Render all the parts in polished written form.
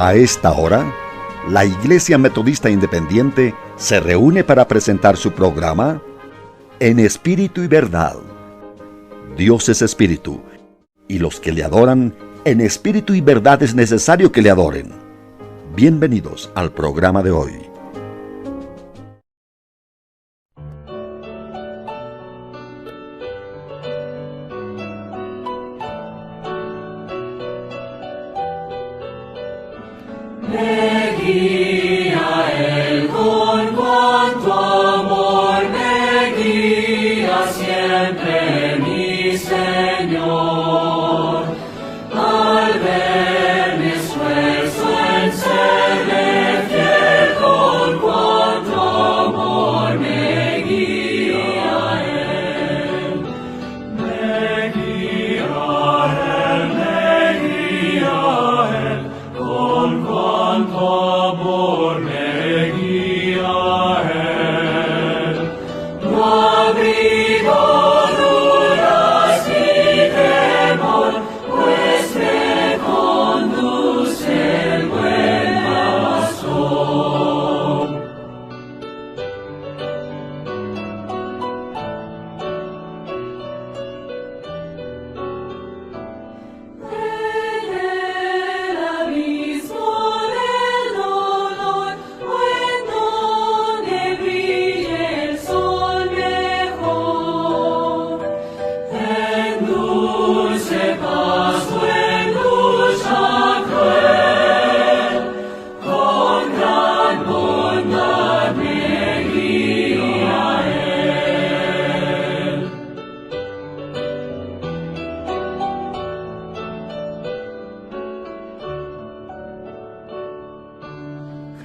A esta hora, la Iglesia Metodista Independiente se reúne para presentar su programa En Espíritu y Verdad. Dios es Espíritu, y los que le adoran en espíritu y verdad es necesario que le adoren. Bienvenidos al programa de hoy. Me guía Él con cuanto amor, me guía siempre mi Señor. Al ver mi esfuerzo en serle fiel, con cuanto amor me guía Él. Me guía Él, con cuanto amor me guía Él. No abrigo dudas ni temor, pues me conduce el buen pastor. En el abismo del dolor, o en donde brille el sol mejor, en dulce paz o en lucha cruel, con gran bondad me guía Él.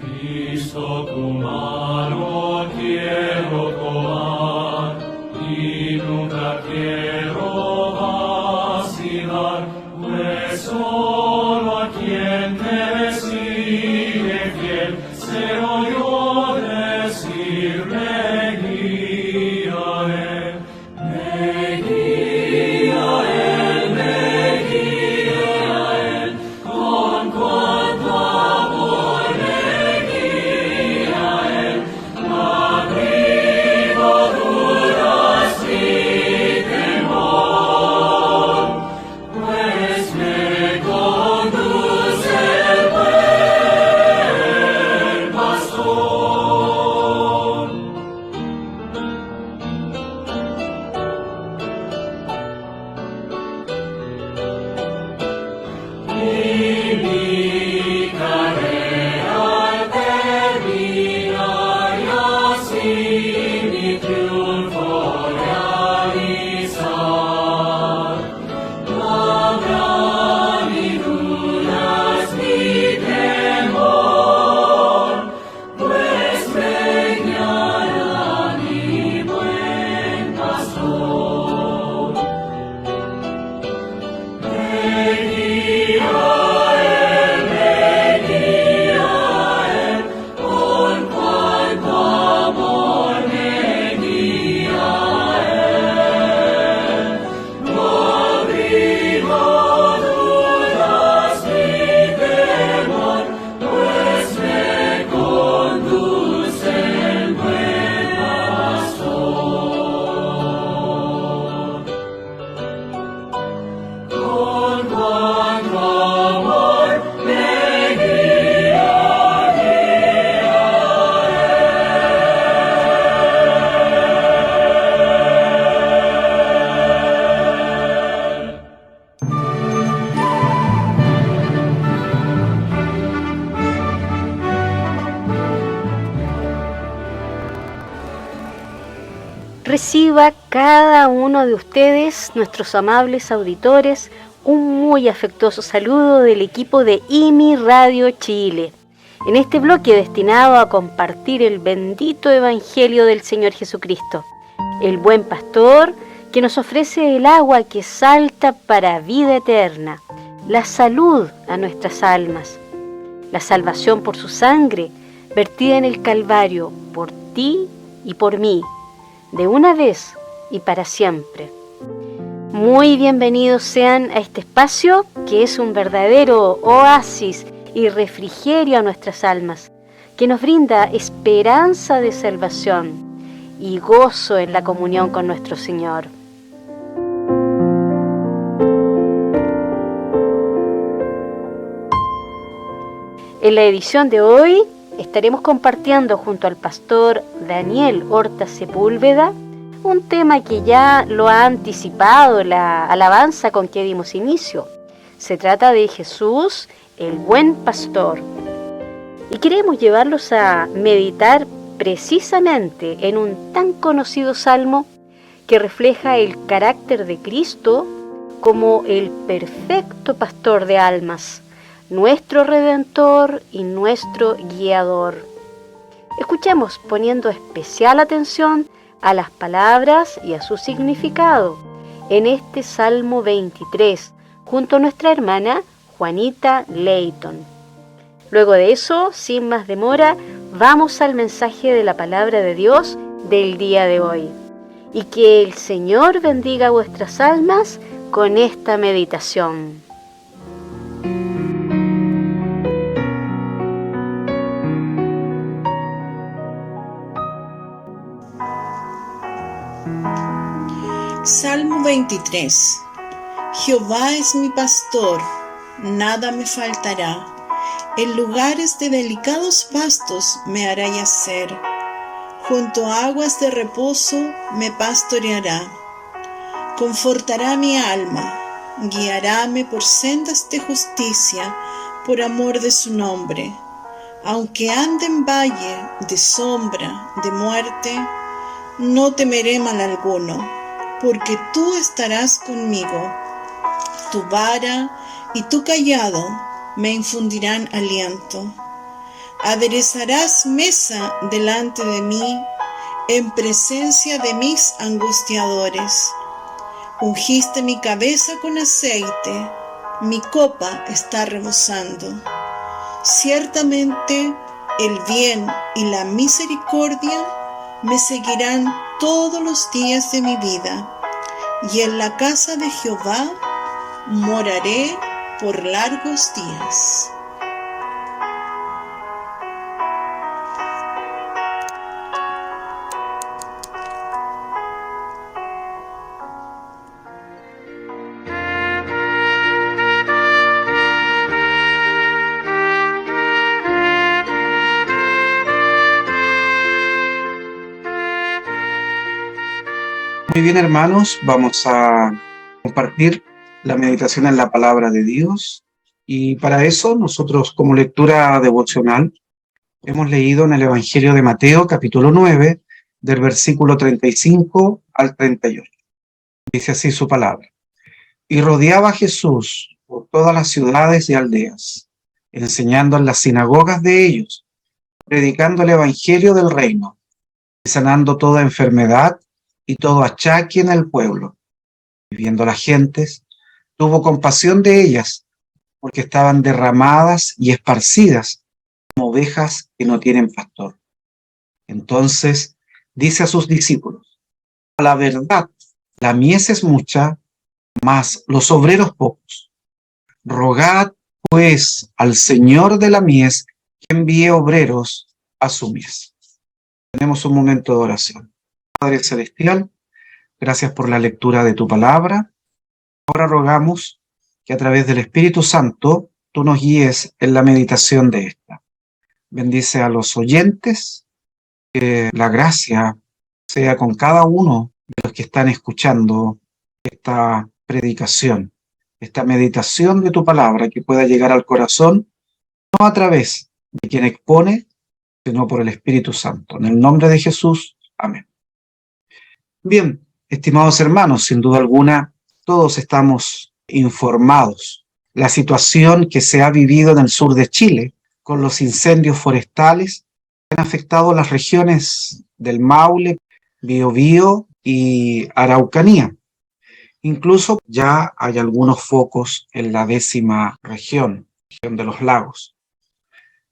Cristo, tu mano quiero tomar y nunca quiero vacilar, pues solo a quien te sigue fiel, cero yo decir, me guía Él, me guía Él, me guía Él, con cuanto amor me guía Él. No abrigo dudas ni temor, pues me conduce el buen pastor. Y mi carrera al terminar, y así mi triunfo realizar, no habrá ni dudas ni temor, pues me guiará mi buen pastor. Me guía Él, con cuanto amor me guía Él. No abrigo dudas ni temor, pues me conduce el buen pastor. Con cuanto amor me guía Él. Reciba cada uno de ustedes, nuestros amables auditores, un muy afectuoso saludo del equipo de IMI Radio Chile. En este bloque destinado a compartir el bendito Evangelio del Señor Jesucristo, el buen pastor que nos ofrece el agua que salta para vida eterna, la salud a nuestras almas, la salvación por su sangre vertida en el Calvario por ti y por mí, de una vez y para siempre. Muy bienvenidos sean a este espacio que es un verdadero oasis y refrigerio a nuestras almas, que nos brinda esperanza de salvación y gozo en la comunión con nuestro Señor. En la edición de hoy estaremos compartiendo junto al pastor Daniel Horta Sepúlveda un tema que ya lo ha anticipado la alabanza con que dimos inicio. Se trata de Jesús, el buen pastor. Y queremos llevarlos a meditar precisamente en un tan conocido salmo que refleja el carácter de Cristo como el perfecto pastor de almas, nuestro Redentor y nuestro Guiador. Escuchemos poniendo especial atención a las palabras y a su significado en este Salmo 23, junto a nuestra hermana Juanita Leighton. Luego de eso, sin más demora, vamos al mensaje de la palabra de Dios del día de hoy. Y que el Señor bendiga vuestras almas con esta meditación. Salmo 23. Jehová es mi pastor, nada me faltará. En lugares de delicados pastos me hará yacer. Junto a aguas de reposo me pastoreará. Confortará mi alma, guiaráme por sendas de justicia, por amor de su nombre. Aunque ande en valle de sombra, de muerte, no temeré mal alguno, porque tú estarás conmigo. Tu vara y tu cayado me infundirán aliento. Aderezarás mesa delante de mí, en presencia de mis angustiadores. Ungiste mi cabeza con aceite, mi copa está rebosando. Ciertamente el bien y la misericordia me seguirán todos los días de mi vida, y en la casa de Jehová moraré por largos días. Muy bien, hermanos, vamos a compartir la meditación en la palabra de Dios, y para eso nosotros, como lectura devocional, hemos leído en el Evangelio de Mateo capítulo 9 del versículo 35 al 38. Dice así su palabra: y rodeaba a Jesús por todas las ciudades y aldeas, enseñando en las sinagogas de ellos, predicando el Evangelio del reino y sanando toda enfermedad y todo achaque en el pueblo. Y viendo las gentes, tuvo compasión de ellas, porque estaban derramadas y esparcidas como ovejas que no tienen pastor. Entonces dice a sus discípulos: a la verdad, la mies es mucha, mas los obreros pocos. Rogad pues al Señor de la mies que envíe obreros a su mies. Tenemos un momento de oración. Padre Celestial, gracias por la lectura de tu palabra. Ahora rogamos que a través del Espíritu Santo tú nos guíes en la meditación de esta. Bendice a los oyentes, que la gracia sea con cada uno de los que están escuchando esta predicación, esta meditación de tu palabra, que pueda llegar al corazón, no a través de quien expone, sino por el Espíritu Santo. En el nombre de Jesús, amén. Bien, estimados hermanos, sin duda alguna, todos estamos informados. La situación que se ha vivido en el sur de Chile, con los incendios forestales, han afectado las regiones del Maule, Biobío y Araucanía. Incluso ya hay algunos focos en la 10ª región de los lagos.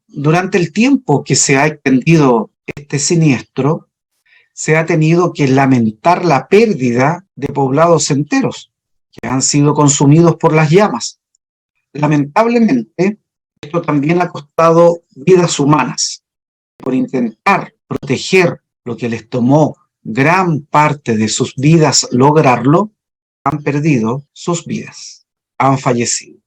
Durante el tiempo que se ha extendido este siniestro, se ha tenido que lamentar la pérdida de poblados enteros que han sido consumidos por las llamas. Lamentablemente, Esto también ha costado vidas humanas. Por intentar proteger lo que les tomó gran parte de sus vidas lograrlo, han perdido sus vidas, han fallecido.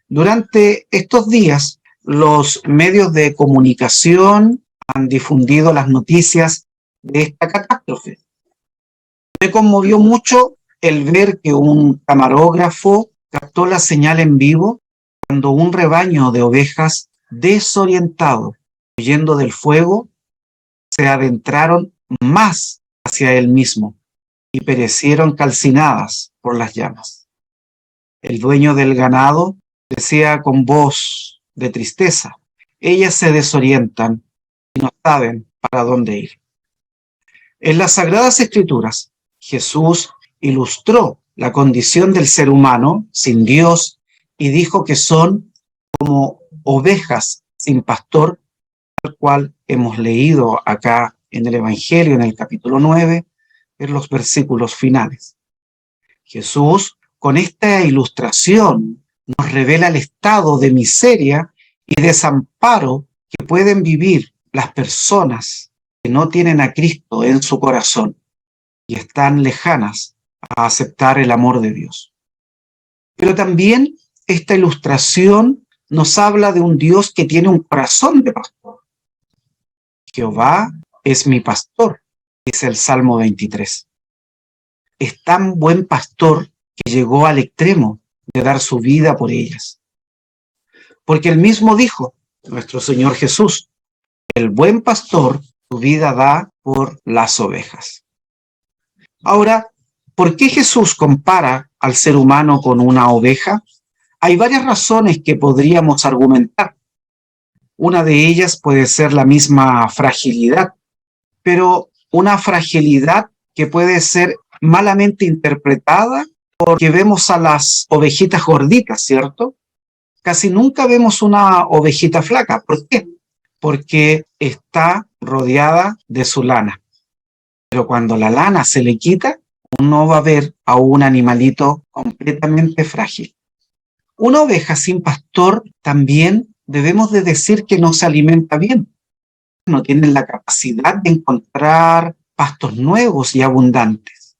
Durante estos días, los medios de comunicación han difundido las noticias de esta catástrofe. Me conmovió mucho el ver que un camarógrafo captó la señal en vivo cuando un rebaño de ovejas desorientado, huyendo del fuego, se adentraron más hacia él mismo y perecieron calcinadas por las llamas. El dueño del ganado decía con voz de tristeza: ellas se desorientan y no saben para dónde ir. En las Sagradas Escrituras, Jesús ilustró la condición del ser humano sin Dios y dijo que son como ovejas sin pastor, tal cual hemos leído acá en el Evangelio, en el capítulo 9, en los versículos finales. Jesús, con esta ilustración, nos revela el estado de miseria y desamparo que pueden vivir las personas que no tienen a Cristo en su corazón y están lejanas a aceptar el amor de Dios. Pero también esta ilustración nos habla de un Dios que tiene un corazón de pastor. Jehová es mi pastor, dice el Salmo 23. Es tan buen pastor que llegó al extremo de dar su vida por ellas. Porque él mismo dijo, nuestro Señor Jesús, el buen pastor su vida da por las ovejas. Ahora, ¿por qué Jesús compara al ser humano con una oveja? Hay varias razones que podríamos argumentar. Una de ellas puede ser la misma fragilidad, pero una fragilidad que puede ser malamente interpretada porque vemos a las ovejitas gorditas, ¿cierto? Casi nunca vemos una ovejita flaca. ¿Por qué? Porque está rodeada de su lana. Pero cuando la lana se le quita, uno va a ver a un animalito completamente frágil. Una oveja sin pastor también debemos de decir que no se alimenta bien. No tienen la capacidad de encontrar pastos nuevos y abundantes,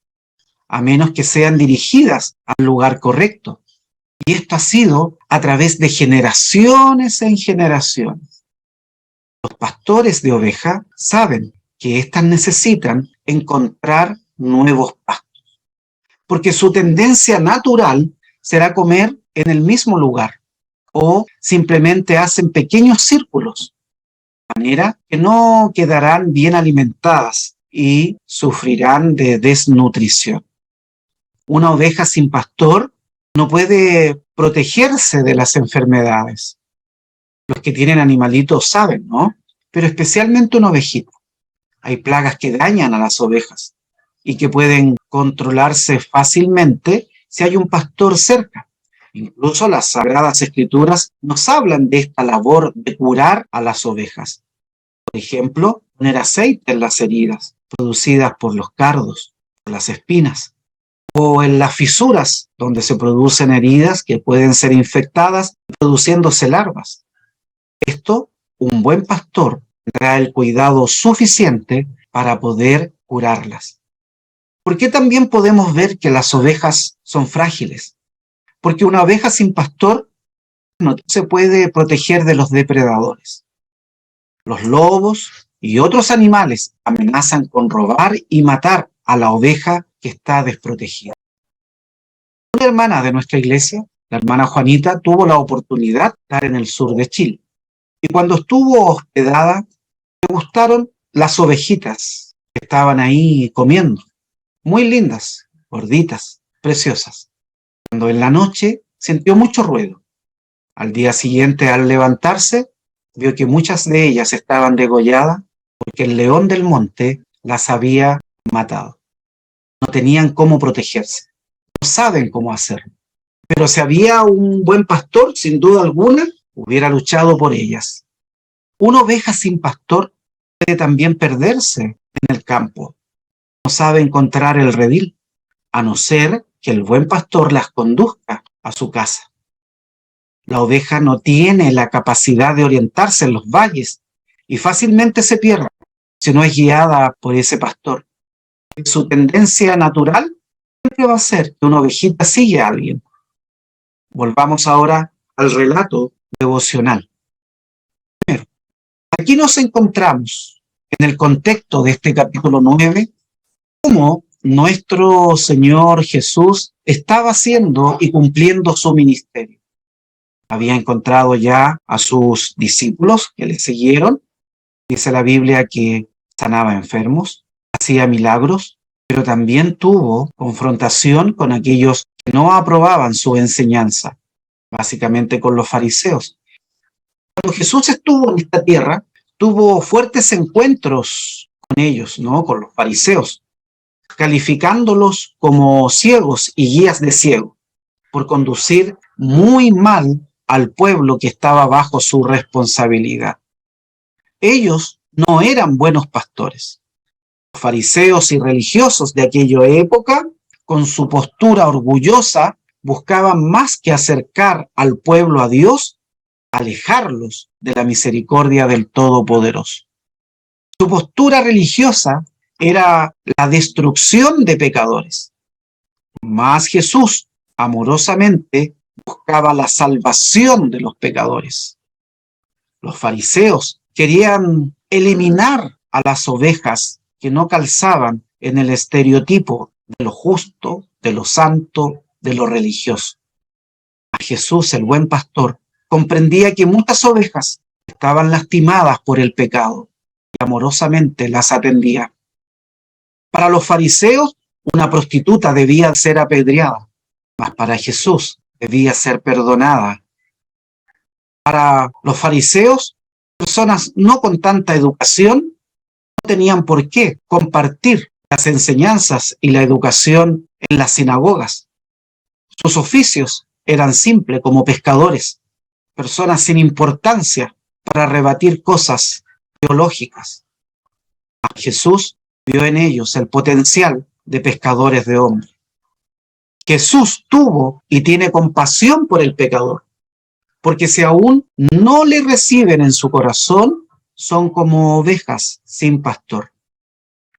a menos que sean dirigidas al lugar correcto. Y esto ha sido a través de generaciones en generaciones. Los pastores de oveja saben que éstas necesitan encontrar nuevos pastos, porque su tendencia natural será comer en el mismo lugar o simplemente hacen pequeños círculos, de manera que no quedarán bien alimentadas y sufrirán de desnutrición. Una oveja sin pastor no puede protegerse de las enfermedades. Los que tienen animalitos saben, ¿no? Pero especialmente una ovejita. Hay plagas que dañan a las ovejas y que pueden controlarse fácilmente si hay un pastor cerca. Incluso las Sagradas Escrituras nos hablan de esta labor de curar a las ovejas. Por ejemplo, poner aceite en las heridas producidas por los cardos, por las espinas, o en las fisuras donde se producen heridas que pueden ser infectadas produciéndose larvas. Esto, un buen pastor tendrá el cuidado suficiente para poder curarlas. ¿Por qué también podemos ver que las ovejas son frágiles? Porque una oveja sin pastor no se puede proteger de los depredadores. Los lobos y otros animales amenazan con robar y matar a la oveja que está desprotegida. Una hermana de nuestra iglesia, la hermana Juanita, tuvo la oportunidad de estar en el sur de Chile. Y cuando estuvo hospedada, le gustaron las ovejitas que estaban ahí comiendo. Muy lindas, gorditas, preciosas. Cuando en la noche sintió mucho ruido. Al día siguiente, al levantarse, vio que muchas de ellas estaban degolladas porque el león del monte las había matado. No tenían cómo protegerse. No saben cómo hacerlo. Pero si había un buen pastor, sin duda alguna, hubiera luchado por ellas. Una oveja sin pastor puede también perderse en el campo. No sabe encontrar el redil, a no ser que el buen pastor las conduzca a su casa. La oveja no tiene la capacidad de orientarse en los valles y fácilmente se pierde si no es guiada por ese pastor. Su tendencia natural siempre va a ser que una ovejita sigue a alguien. Volvamos ahora al relato devocional. Primero, aquí nos encontramos en el contexto de este capítulo 9, cómo nuestro Señor Jesús estaba haciendo y cumpliendo su ministerio. Había encontrado ya a sus discípulos que le siguieron. Dice la Biblia que sanaba enfermos, hacía milagros, pero también tuvo confrontación con aquellos que no aprobaban su enseñanza, básicamente con los fariseos. Cuando Jesús estuvo en esta tierra, tuvo fuertes encuentros con ellos, ¿no? Con los fariseos, calificándolos como ciegos y guías de ciego, por conducir muy mal al pueblo que estaba bajo su responsabilidad. Ellos no eran buenos pastores. Los fariseos y religiosos de aquella época, con su postura orgullosa, buscaban más que acercar al pueblo a Dios, alejarlos de la misericordia del Todopoderoso. Su postura religiosa era la destrucción de pecadores. Mas Jesús, amorosamente, buscaba la salvación de los pecadores. Los fariseos querían eliminar a las ovejas que no calzaban en el estereotipo de lo justo, de lo santo, de lo religioso. A Jesús, el buen pastor, comprendía que muchas ovejas estaban lastimadas por el pecado y amorosamente las atendía. Para los fariseos, una prostituta debía ser apedreada, mas para Jesús debía ser perdonada. Para los fariseos, personas no con tanta educación no tenían por qué compartir las enseñanzas y la educación en las sinagogas. Sus oficios eran simples como pescadores, personas sin importancia para rebatir cosas teológicas. Jesús vio en ellos el potencial de pescadores de hombres. Jesús tuvo y tiene compasión por el pecador, porque si aún no le reciben en su corazón, son como ovejas sin pastor.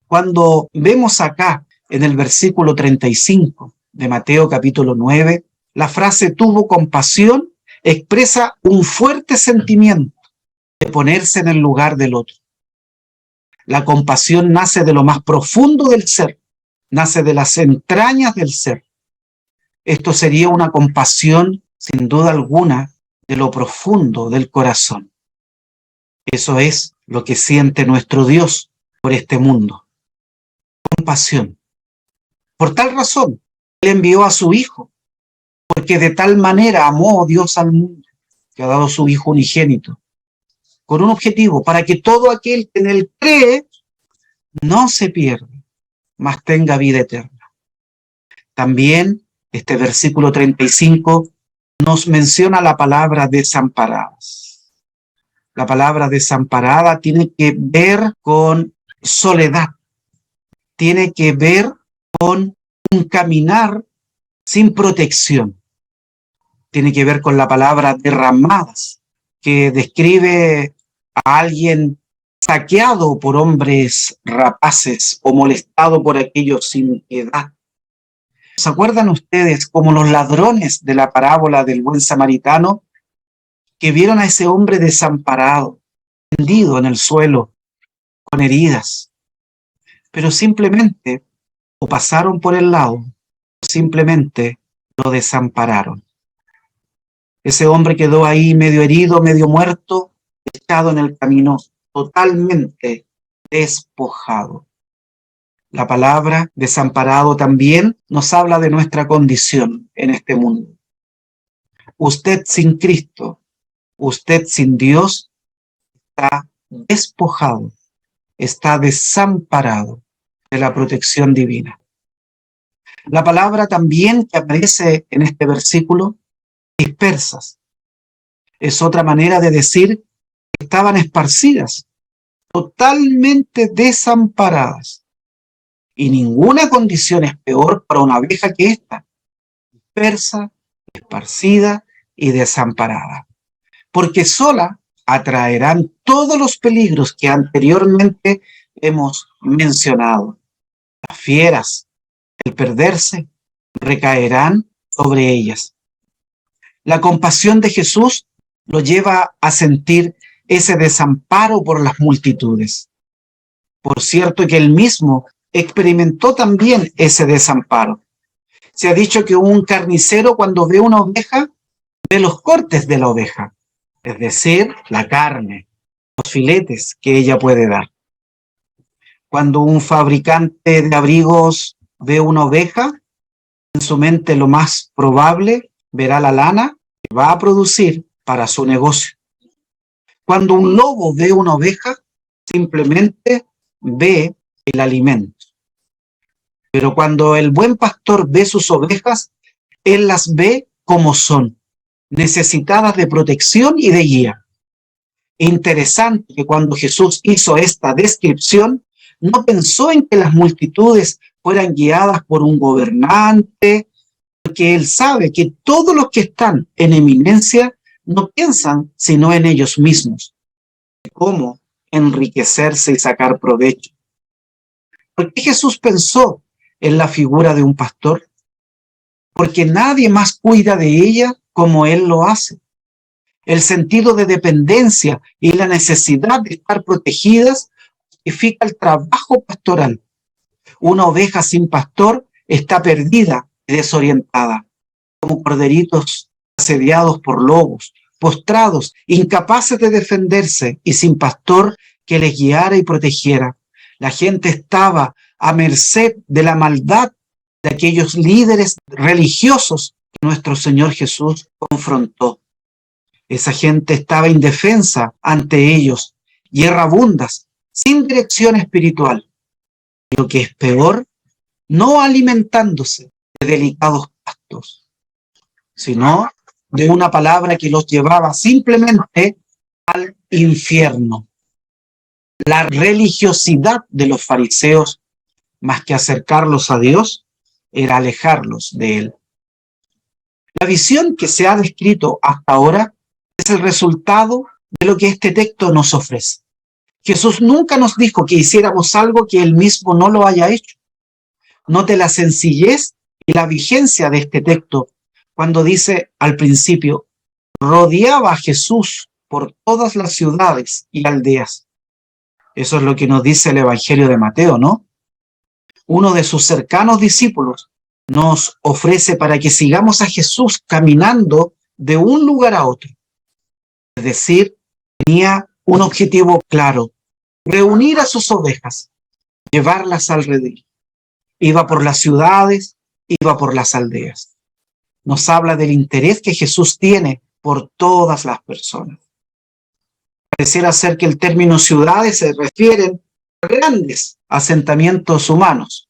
Cuando vemos acá en el versículo 35 de Mateo capítulo 9, la frase tuvo compasión expresa un fuerte sentimiento de ponerse en el lugar del otro. La compasión nace de lo más profundo del ser, nace de las entrañas del ser. Esto sería una compasión, sin duda alguna, de lo profundo del corazón. Eso es lo que siente nuestro Dios por este mundo. Compasión. Por tal razón, Él envió a su Hijo, porque de tal manera amó Dios al mundo, que ha dado su Hijo unigénito, con un objetivo, para que todo aquel que en Él cree no se pierda, mas tenga vida eterna. También este versículo 35 nos menciona la palabra desamparadas. La palabra desamparada tiene que ver con soledad, tiene que ver con un caminar sin protección, tiene que ver con la palabra derramadas, que describe a alguien saqueado por hombres rapaces o molestado por aquellos sin piedad. ¿Se acuerdan ustedes como los ladrones de la parábola del buen samaritano que vieron a ese hombre desamparado, tendido en el suelo, con heridas, pero simplemente o pasaron por el lado o simplemente lo desampararon? Ese hombre quedó ahí medio herido, medio muerto, echado en el camino, totalmente despojado. La palabra desamparado también nos habla de nuestra condición en este mundo. Usted sin Cristo, usted sin Dios, está despojado, está desamparado de la protección divina. La palabra también que aparece en este versículo, dispersas, es otra manera de decir que estaban esparcidas, totalmente desamparadas. Y ninguna condición es peor para una oveja que esta, dispersa, esparcida, y desamparada, porque sola atraerán todos los peligros que anteriormente hemos mencionado. Las fieras, el perderse, recaerán sobre ellas. La compasión de Jesús lo lleva a sentir ese desamparo por las multitudes. Por cierto que él mismo experimentó también ese desamparo. Se ha dicho que un carnicero, cuando ve una oveja, ve los cortes de la oveja, es decir, la carne, los filetes que ella puede dar. Cuando un fabricante de abrigos ve una oveja, en su mente lo más probable verá la lana que va a producir para su negocio. Cuando un lobo ve una oveja, simplemente ve el alimento. Pero cuando el buen pastor ve sus ovejas, él las ve como son, necesitadas de protección y de guía. Interesante que cuando Jesús hizo esta descripción, no pensó en que las multitudes fueran guiadas por un gobernante, porque él sabe que todos los que están en eminencia no piensan sino en ellos mismos, cómo enriquecerse y sacar provecho. ¿Por qué Jesús pensó en la figura de un pastor? Porque nadie más cuida de ella como él lo hace. El sentido de dependencia y la necesidad de estar protegidas justifica el trabajo pastoral. Una oveja sin pastor está perdida y desorientada, como corderitos asediados por lobos, postrados, incapaces de defenderse y sin pastor que les guiara y protegiera. La gente estaba a merced de la maldad de aquellos líderes religiosos que nuestro Señor Jesús confrontó. Esa gente estaba indefensa ante ellos y errabundas, sin dirección espiritual. Lo que es peor, no alimentándose de delicados pastos, sino de una palabra que los llevaba simplemente al infierno. La religiosidad de los fariseos, más que acercarlos a Dios, era alejarlos de Él. La visión que se ha descrito hasta ahora es el resultado de lo que este texto nos ofrece. Jesús nunca nos dijo que hiciéramos algo que Él mismo no lo haya hecho. Note la sencillez y la vigencia de este texto cuando dice al principio, rodeaba a Jesús por todas las ciudades y aldeas. Eso es lo que nos dice el Evangelio de Mateo, ¿no? Uno de sus cercanos discípulos nos ofrece para que sigamos a Jesús caminando de un lugar a otro. Es decir, tenía un objetivo claro, reunir a sus ovejas, llevarlas al redil. Iba por las ciudades, iba por las aldeas. Nos habla del interés que Jesús tiene por todas las personas. Pareciera ser que el término ciudades se refieren a grandes asentamientos humanos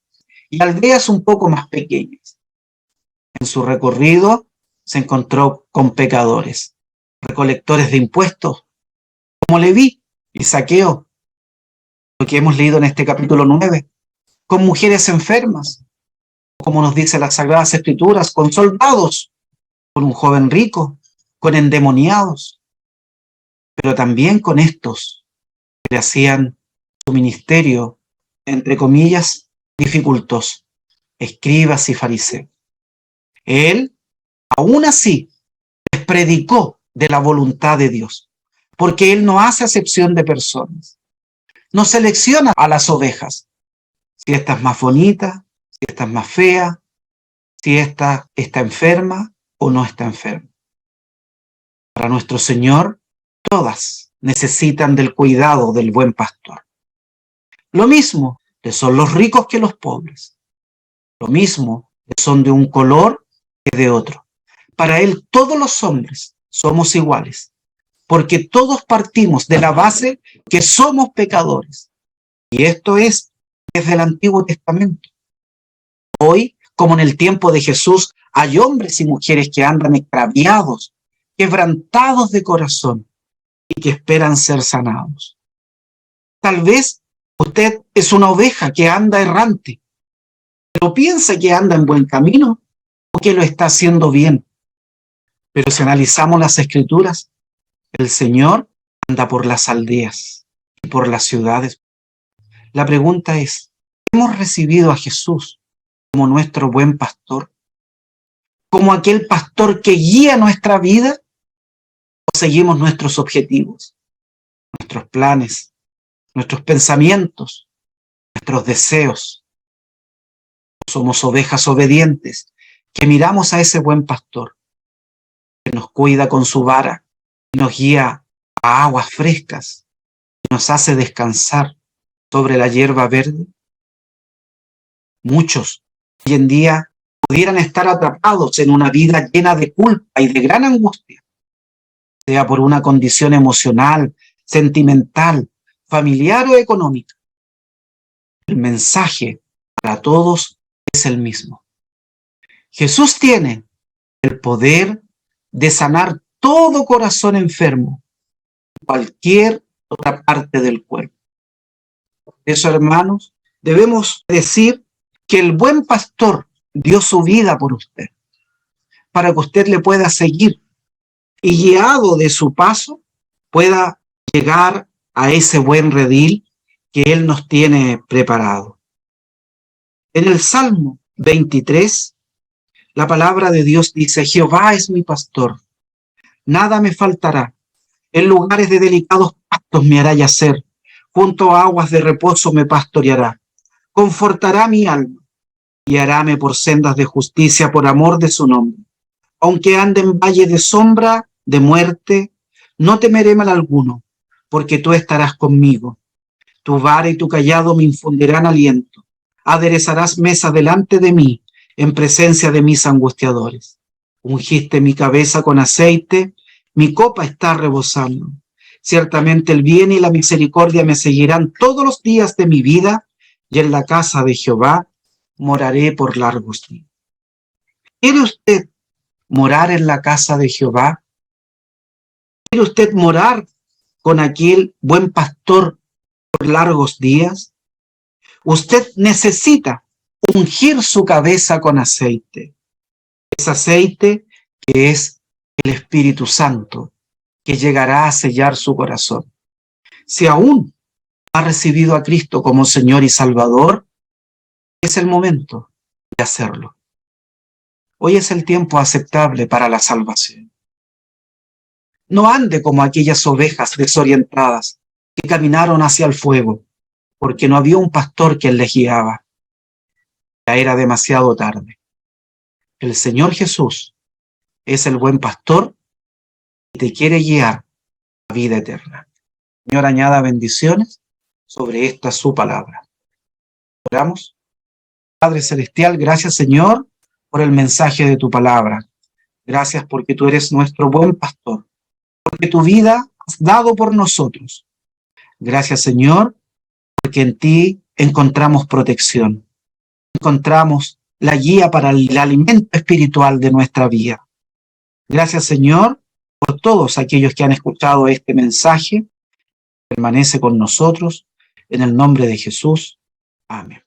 y aldeas un poco más pequeñas. En su recorrido se encontró con pecadores, recolectores de impuestos, como Leví y Zaqueo, lo que hemos leído en este capítulo 9, con mujeres enfermas, como nos dice las Sagradas Escrituras, con soldados, con un joven rico, con endemoniados, pero también con estos que le hacían su ministerio, entre comillas, dificultoso, escribas y fariseos. Él, aún así, les predicó de la voluntad de Dios, porque Él no hace acepción de personas. No selecciona a las ovejas, si esta es más bonita, si esta es más fea, si esta está enferma o no está enferma. Para nuestro Señor, todas necesitan del cuidado del buen pastor. Lo mismo le son los ricos que los pobres. Lo mismo le son de un color que de otro. Para Él todos los hombres somos iguales, porque todos partimos de la base que somos pecadores. Y esto es desde el Antiguo Testamento. Hoy, como en el tiempo de Jesús, hay hombres y mujeres que andan extraviados, quebrantados de corazón y que esperan ser sanados. Tal vez usted es una oveja que anda errante, pero piensa que anda en buen camino o que lo está haciendo bien. Pero si analizamos las Escrituras, el Señor anda por las aldeas y por las ciudades. La pregunta es, ¿hemos recibido a Jesús como nuestro buen pastor? ¿Como aquel pastor que guía nuestra vida? ¿O seguimos nuestros objetivos, nuestros planes, nuestros pensamientos, nuestros deseos? Somos ovejas obedientes que miramos a ese buen pastor que nos cuida con su vara, nos guía a aguas frescas, nos hace descansar sobre la hierba verde. Muchos hoy en día pudieran estar atrapados en una vida llena de culpa y de gran angustia, sea por una condición emocional, sentimental, familiar o económica. El mensaje para todos es el mismo. Jesús tiene el poder de sanar todo corazón enfermo, cualquier otra parte del cuerpo. Por eso, hermanos, debemos decir que el buen pastor dio su vida por usted, para que usted le pueda seguir y guiado de su paso pueda llegar a ese buen redil que Él nos tiene preparado. En el Salmo 23, la palabra de Dios dice: Jehová es mi pastor, nada me faltará. En lugares de delicados pastos me hará yacer, junto a aguas de reposo me pastoreará. Confortará mi alma, y haráme por sendas de justicia por amor de su nombre. Aunque ande en valle de sombra de muerte, no temeré mal alguno, porque tú estarás conmigo. Tu vara y tu cayado me infundirán aliento. Aderezarás mesa delante de mí, en presencia de mis angustiadores. Ungiste mi cabeza con aceite, mi copa está rebosando. Ciertamente el bien y la misericordia me seguirán todos los días de mi vida, y en la casa de Jehová moraré por largos días. ¿Quiere usted morar en la casa de Jehová? ¿Quiere usted morar con aquel buen pastor por largos días? Usted necesita ungir su cabeza con aceite. Ese aceite que es el Espíritu Santo, que llegará a sellar su corazón. Si aún ha recibido a Cristo como Señor y Salvador, es el momento de hacerlo. Hoy es el tiempo aceptable para la salvación. No ande como aquellas ovejas desorientadas que caminaron hacia el fuego, porque no había un pastor que les guiaba. Ya era demasiado tarde. El Señor Jesús es el buen pastor y te quiere guiar a la vida eterna. Señor, añada bendiciones sobre esta su palabra. Oramos. Padre Celestial, gracias, Señor, por el mensaje de tu palabra. Gracias porque tú eres nuestro buen pastor, porque tu vida has dado por nosotros. Gracias, Señor, porque en ti encontramos protección, encontramos la guía para el alimento espiritual de nuestra vida. Gracias, Señor, por todos aquellos que han escuchado este mensaje. Permanece con nosotros, en el nombre de Jesús. Amén.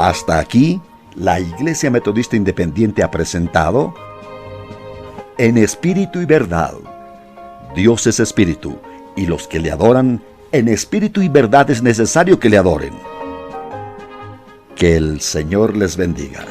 Hasta aquí, la Iglesia Metodista Independiente ha presentado En Espíritu y Verdad. Dios es Espíritu, y los que le adoran, en espíritu y verdad es necesario que le adoren. Que el Señor les bendiga.